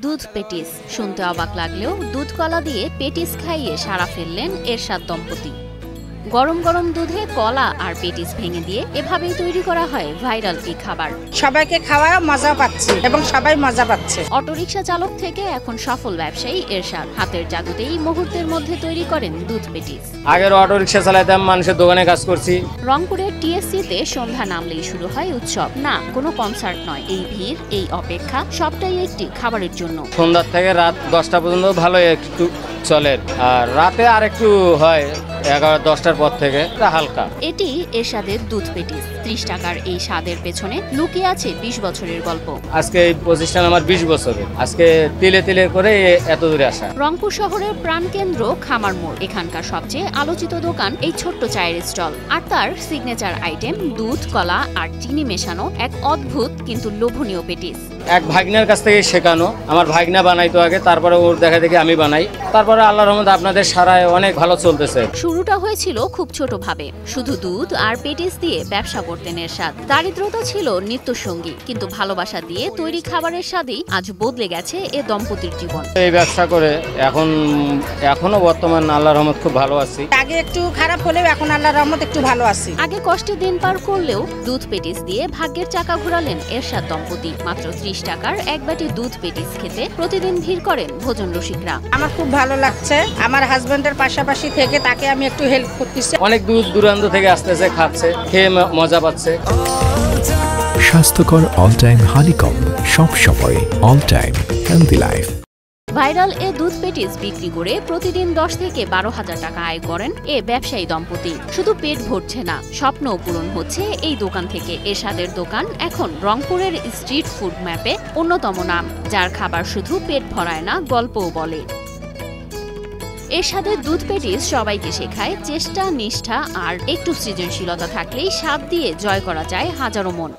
দুধ পেটিস শুনতে অবাক লাগলেও দুধ কলা দিয়ে পেটিস খাইয়ে সারা ফেললেন এরশাদ দম্পতি। গরম গরম দুধে কলা আর পেটিস ভেঙে দিয়ে এভাবেই তৈরি করা হয় ভাইরাল এই খাবার। সবাইকে খাওয়া মজা পাচ্ছে এবং সবাই মজা পাচ্ছে। অটোরিকশা চালক থেকে এখন সফল ব্যবসায়ী এরশাদ হাতের জাদুতেই মুহূর্তের মধ্যে তৈরি করেন দুধ পেটিস। আগের অটোরিকশা চালাইতাম, মানুষের দোকানে কাজ করছি। রংপুরের টিএসসিতে সন্ধ্যা নামলেই শুরু হয় উৎসব। না কোনো কনসার্ট নয়, এই ভিড়, এই অপেক্ষা সবটাই একটি খাবারের জন্য। সন্ধ্যার থেকে রাত 10টা পর্যন্ত ভালো একটু চলে, আর রাতে আর একটু হয় 11-10টার পর থেকে হালকা। এটি এরশাদের দুধ পেটিস। 30 টাকার এই স্বাদের পেছনে লুকিয়ে আছে 20 বছরের গল্প। আজকে এই প্রতিষ্ঠান আমার 20 বছরের। আজকে তিলে তিলে করে এত দূরে আসা। রংপুর শহরের প্রাণকেন্দ্র খামার মোড়। এখানকার সবচেয়ে আলোচিত দোকান এই ছোট্ট চায়ের স্টল, আর তার সিগনেচার আইটেম দুধ, কলা আর চিনি মেশানো এক অদ্ভুত কিন্তু লোভনীয় পেটিস। এক ভাগনার কাছ থেকে শেখানো। আমার ভাগনা বানাইতো আগে, তারপরে ওর দেখা দেখে আমি বানাই। তারপরে আল্লাহর রহমতে আপনাদের সারায় অনেক ভালো চলতেছে। শুরুটা হয়েছিল খুব ছোট ভাবে, শুধু দুধ আর পেটিস দিয়ে ব্যবসা করতেন এরশাদ। দারিদ্রতা ছিল নিত্য সঙ্গী, কিন্তু ভালোবাসা দিয়ে তৈরি খাবারের স্বাদেই আজ বদলে গেছে এ দম্পতির জীবন। এই ব্যবসা করে এখনো বর্তমান আল্লাহর রহমত খুব ভালো আছি। আগে একটু খারাপ হলেও এখন আল্লাহর রহমত একটু ভালো আছি। আগে কষ্টে দিন পার করলেও দুধ পেটিস দিয়ে ভাগ্যের চাকা ঘোরালেন এরশাদ দম্পতি। মাত্র 30 টাকার এক বাটি দুধ পেটিস খেতে প্রতিদিন ভিড় করেন ভোজন রসিকরা। আমার খুব ভালো লাগছে। আমার হাজবেন্ডের পাশাপাশি থেকে তাকে আমি একটু হেল্প করতেছি। অনেক দূর দূরান্ত থেকে আসতেছে, খাচ্ছে, খেয়ে মজা পাচ্ছে। স্বাস্থ্যকর অল টাইম হানিকম, সব সময় all time healthy life. Viral এ দুধ পেটিস বিক্রি করে প্রতিদিন 10 থেকে 12,000 টাকা আয় করেন এ ব্যবসায়ী দম্পতি। শুধু পেট ভরছে না, স্বপ্নও পূরণ হচ্ছে এই দোকান থেকে। এরশাদের দোকান এখন রংপুরের স্ট্রিট ফুড ম্যাপে অন্যতম নাম, যার খাবার শুধু পেট ভরায় না, গল্পও বলে। এরশাদের দুধ পেটিস সবাইকে শেখায় চেষ্টা, নিষ্ঠা আর একটু সৃজনশীলতা থাকলেই স্বাদ দিয়ে জয় করা যায় হাজারো মন।